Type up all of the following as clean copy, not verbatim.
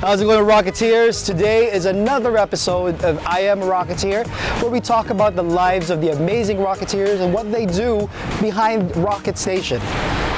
How's it going, Rocketeers? Today is another episode of I Am A Rocketeer, where we talk about the lives of the amazing Rocketeers and what they do behind Rocket Station.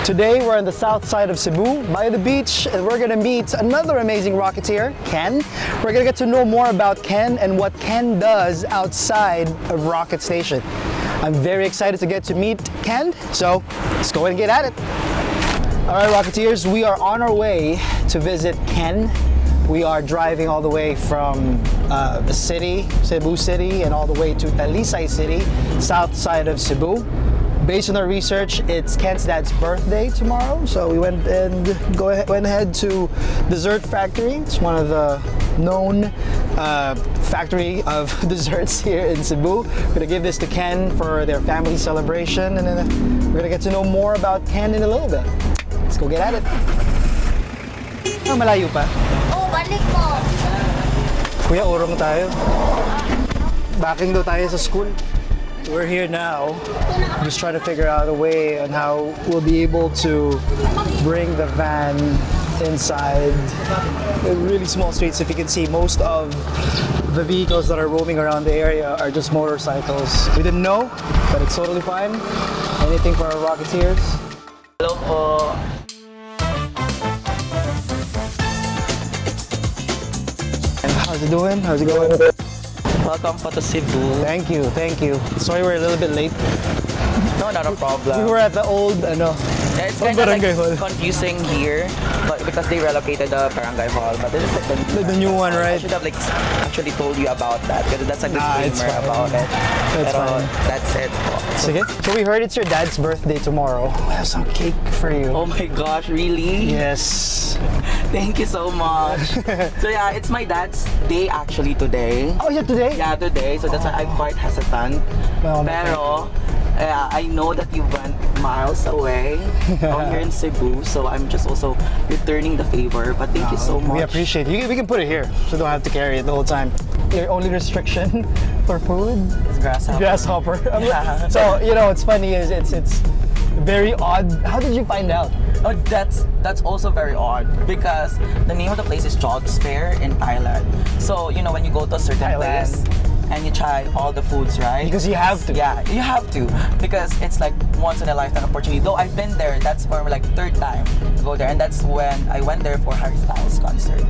Today we're on the south side of Cebu by the beach, and we're gonna meet another amazing Rocketeer, Ken. We're gonna get to know more about Ken and what Ken does outside of Rocket Station. I'm very excited to get to meet Ken, so let's go and get at it. All right, Rocketeers, we are on our way to visit Ken. We are driving all the way from the city, Cebu City, and all the way to Talisay City, south side of Cebu. Based on our research, it's Ken's dad's birthday tomorrow, so we went ahead to Dessert Factory. It's one of the known factory of desserts here in Cebu. We're gonna give this to Ken for their family celebration, and then we're gonna get to know more about Ken in a little bit. Let's go get at it. Malayo pa? Balik mo. Kuya, urong tayo. Backing daw tayo sa school. We're here now, just trying to figure out a way on how we'll be able to bring the van inside the really small streets. If you can see, most of the vehicles that are roaming around the area are just motorcycles. We didn't know, but it's totally fine. Anything for our Rocketeers. Hello po. How's it doing? How's it going? Welcome po to Cebu. Thank you, thank you. Sorry we're a little bit late. No, not a problem. We were at the old, Yeah, it's kind of barangay hall. confusing here, but because they relocated the barangay hall. But this is like The new one, right? I should have actually told you about that because that's a It's disclaimer fine. about it. It's Pero fine. that's it po. Sige. So we heard it's your dad's birthday tomorrow. I have some cake for you. Oh my gosh, really? Yes. Thank you so much. So yeah, it's my dad's day actually today. Oh, yeah, today? Yeah, today. So that's why I'm quite hesitant. Well, Pero, I know that you went miles away from here in Cebu, so I'm just also returning the favor. But thank you so much. We appreciate it. We can put it here, so don't have to carry it the whole time. Your only restriction for food? It's grasshopper. Grasshopper. Yeah. So, what's funny is it's very odd. How did you find out? Oh, that's also very odd because the name of the place is Jobs Fair in Thailand. So when you go to a certain Thailand. place and you try all the foods, right? Because you have to. Yeah, you have to because it's like once in a lifetime opportunity. Though I've been there, that's for like third time to go there, and that's when I went there for Harry Styles concert.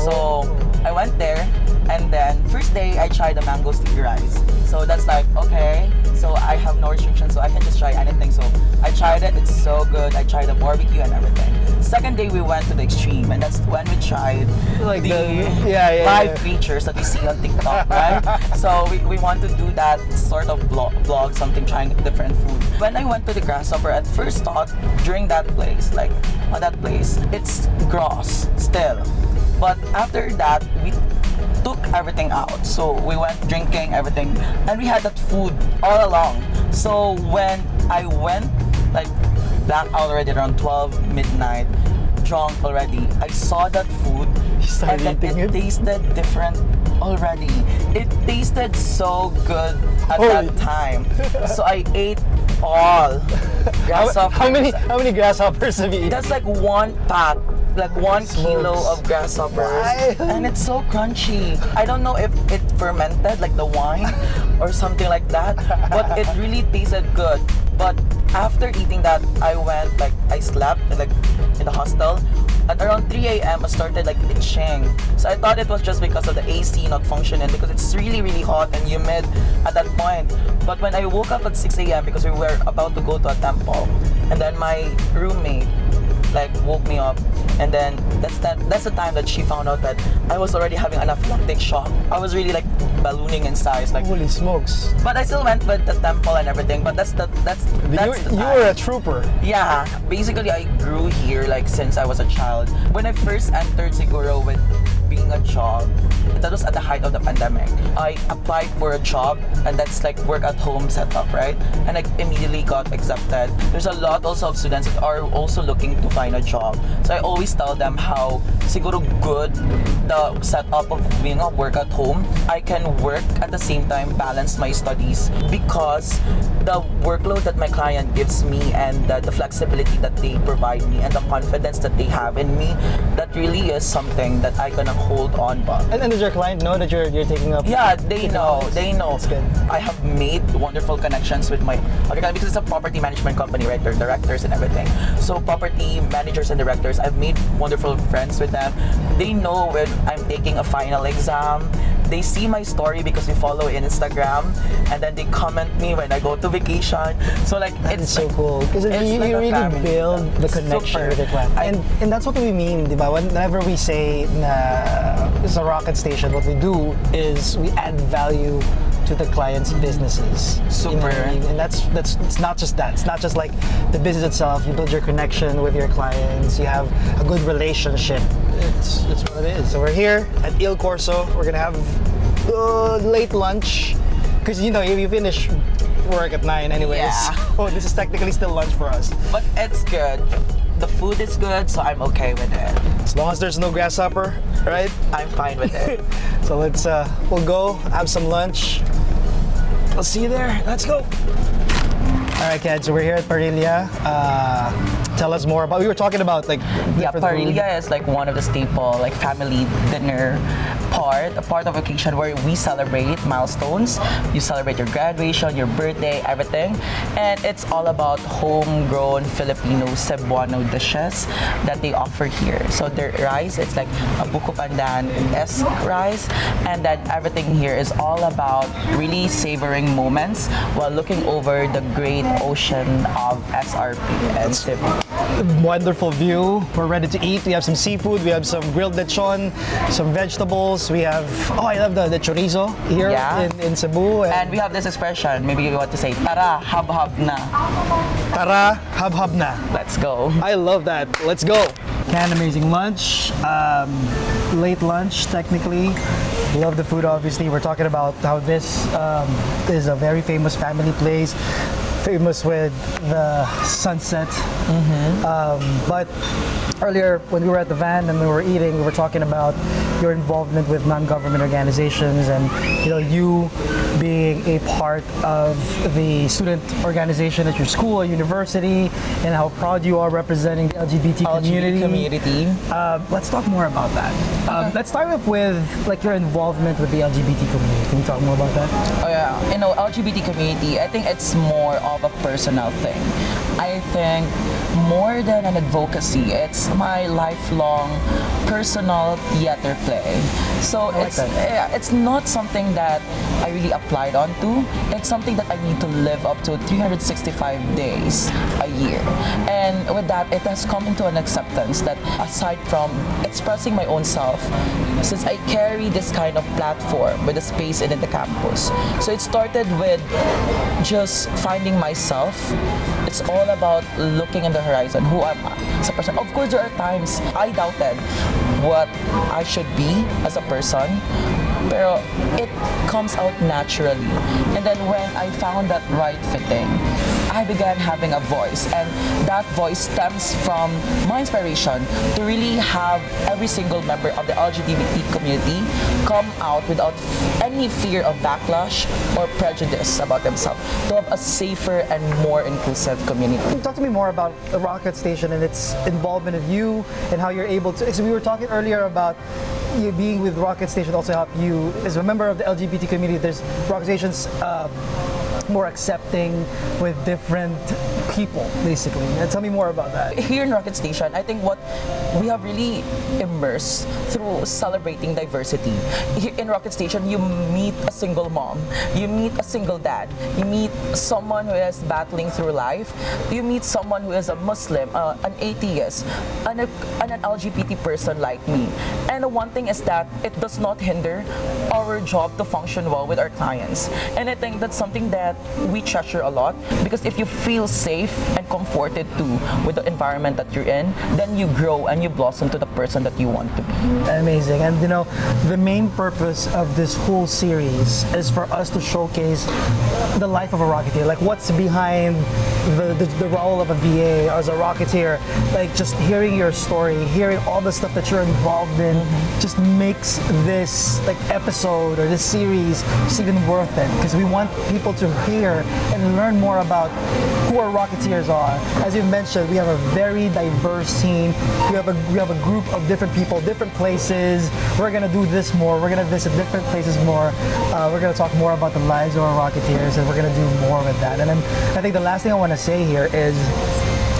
So I went there, and then first day I tried the mango sticky rice. So that's like okay. So I have no restrictions, so I can just try anything. So I tried it. It's so good. I tried the barbecue and everything. Second day we went to the extreme, and that's when we tried Like the yeah. live features that we see on TikTok, right? So we want to do that sort of vlog, something trying different food. When I went to the grasshopper, at first thought during that place, like on that place, it's gross still. But after that, we took everything out. So we went drinking everything, and we had that food all along. So when I went, like black out already around 12 midnight, drunk already, I saw that food, and then it tasted different already. It tasted so good at that time. So I ate all grasshoppers. How many grasshoppers have you eaten? That's like one pack, like 1 kilo of grasshoppers. Wow. And it's so crunchy. I don't know if it fermented like the wine or something like that, but it really tasted good. But after eating that, I slept in the hostel. At around 3 a.m. I started like itching. So I thought it was just because of the AC not functioning because it's really really hot and humid at that point. But when I woke up at 6 a.m. because we were about to go to a temple, and then my roommate woke me up, and then that's the time that she found out that I was already having anaphylactic shock. I was really like ballooning in size, like Holy smokes! but I still went with the temple and everything. But that's the You were a trooper. yeah, basically I grew here like since I was a child. When I first entered Siguro with being a job, that was at the height of the pandemic. I applied for a job, and that's like work at home setup, right? And I immediately got accepted. There's a lot also of students that are also looking to find a job. So I always tell them how siguro good the setup of being a work at home. I can work at the same time balance my studies because the workload that my client gives me and the flexibility that they provide me and the confidence that they have in me, that really is something that I can hold on ba. And does your client know that you're taking up? Yeah, they know. They know. That's good. I have made wonderful connections with my other client because it's a property management company, right? They're directors and everything. So property managers and directors, I've made wonderful friends with them. They know when I'm taking a final exam. They see my story because we follow in Instagram, and then they comment me when I go to vacation. So like It's so cool because it's you like a really family. build the connection Super. with your client, and that's what we mean, diba? Whenever we say na it's a rocket station, what we do is we add value to the client's businesses. You know what I Super. mean? And that's it's not just that. It's not just like the business itself. You build your connection with your clients. You have a good relationship. It's what it is. So we're here at Il Corso. We're gonna have late lunch because you know you finish work at 9 anyways. Yeah. So this is technically still lunch for us. But it's good. The food is good, so I'm okay with it. As long as there's no grasshopper, right? I'm fine with it. So let's we'll go have some lunch. I'll see you there. Let's go. All right, kids. So we're here at Parilla. Tell us more about. We were talking about like Yeah, different food. parrilla is like one of the staple like family dinner a part of occasion where we celebrate milestones. You celebrate your graduation, your birthday, everything. And it's all about homegrown Filipino Cebuano dishes that they offer here. So their rice, it's like a buko pandan-esque rice. And then everything here is all about really savoring moments while looking over the great ocean of SRP and Cebu. Wonderful view. We're ready to eat. We have some seafood. We have some grilled lechon, some vegetables. We have I love the chorizo here Yeah. in Cebu. And we have this expression, maybe you want to say, tara, hab-hab na. Tara, hab-hab na. Let's go. I love that. Let's go. Can amazing lunch. Late lunch, technically. Love the food, obviously. We're talking about how this is a very famous family place. Famous with the sunset. But earlier, when we were at the van and we were eating, we were talking about your involvement with non-government organizations and you being a part of the student organization at your school or university and how proud you are representing the LGBT community. Let's talk more about that. Let's start off with like your involvement with the LGBT community. Can you talk more about that? Oh yeah, LGBT community, I think it's more of a personal thing. I think more than an advocacy, it's my lifelong personal theater play. So it's not something that I really applied onto. It's something that I need to live up to 365 days a year. And with that, it has come into an acceptance that aside from expressing my own self, since I carry this kind of platform with a space in the campus. So it started with just finding myself. It's all about looking in the horizon. Who am I as a person? Of course, there are times I doubted what I should be as a person, pero it comes out naturally. And then when I found that right fitting, I began having a voice, and that voice stems from my inspiration to really have every single member of the LGBT community come out without any fear of backlash or prejudice about themselves, to have a safer and more inclusive community. Talk to me more about the Rocket Station and its involvement of you and how you're able to. So we were talking earlier about you being with Rocket Station also helped you as a member of the LGBT community. There's Rocket Station's more accepting with different people, basically. Tell me more about that. Here in Rocket Station, I think what we have really immersed through celebrating diversity. Here in Rocket Station, you meet a single mom, you meet a single dad, you meet someone who is battling through life, you meet someone who is a Muslim, an atheist, and an LGBT person like me. And one thing is that it does not hinder our job to function well with our clients. And I think that's something that we treasure a lot, because if you feel safe and comforted too with the environment that you're in, then you grow and you blossom to the person that you want to be. Amazing. And the main purpose of this whole series is for us to showcase the life of a Rocketeer, like what's behind the role of a VA as a Rocketeer. Like just hearing your story, hearing all the stuff that you're involved in, just makes this like episode or this series just even worth it, because we want people to here and learn more about who our Rocketeers are. As you mentioned, we have a very diverse team. We have a group of different people, different places. We're gonna do this more. We're gonna visit different places more. We're gonna talk more about the lives of our Rocketeers, and we're gonna do more with that. And then I think the last thing I want to say here is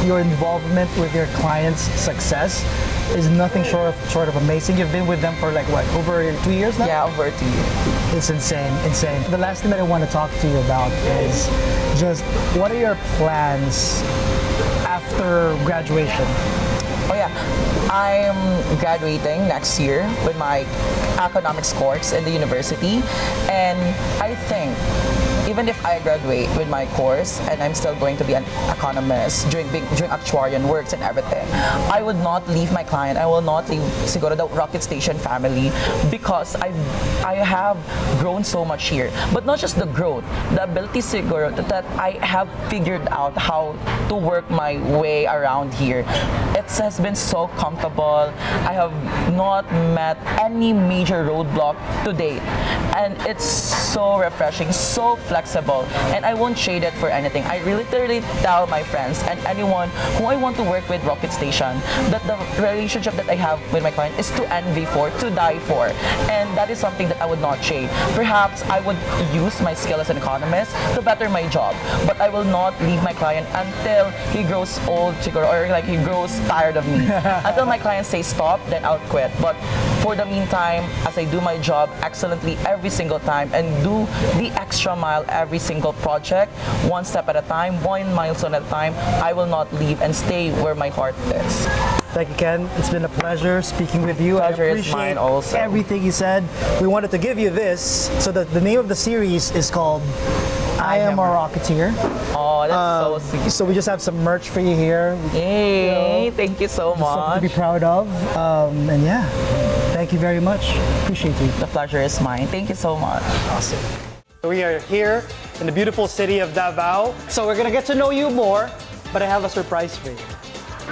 your involvement with your clients' success is nothing short of amazing. You've been with them for like what, over 2 years now? Yeah, over 2 years. It's insane. The last thing that I want to talk to you about is just what are your plans after graduation? Oh yeah, I'm graduating next year with my economics course in the university, and I think even if I graduate with my course and I'm still going to be an economist, doing actuarian works and everything, I would not leave my client. I will not leave siguro the Rocket Station family, because I have grown so much here. But not just the growth, the ability siguro that I have figured out how to work my way around here. It has been so comfortable. I have not met any major roadblock to date, and it's so refreshing, so flexible, and I won't trade it for anything. I literally tell my friends and anyone who I want to work with Rocket Station that the relationship that I have with my client is to envy for, to die for, and that is something that I would not trade. Perhaps I would use my skill as an economist to better my job, but I will not leave my client until he grows old or like he grows tired of me. Until my client says stop, then I'll quit. But for the meantime, as I do my job excellently every single time and do the extra mile every single project, one step at a time, one milestone at a time, I will not leave and stay where my heart is. Thank you, Ken. It's been a pleasure speaking with you. Pleasure I is appreciate mine also. everything you said. We wanted to give you this. So the name of the series is called I Am a Rocketeer. Oh, that's so sweet. So we just have some merch for you here. Yay! Thank you so Something to much. be proud of. And yeah, thank you very much. Appreciate you. The pleasure is mine. Thank you so much. Awesome. We are here in the beautiful city of Davao. So we're gonna get to know you more, but I have a surprise for you.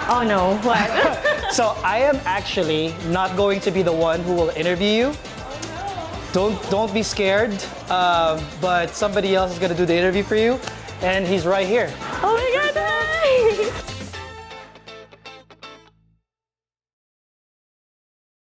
Oh no, what? So I am actually not going to be the one who will interview you. Don't be scared, but somebody else is gonna do the interview for you, and he's right here. Oh my god! Hi.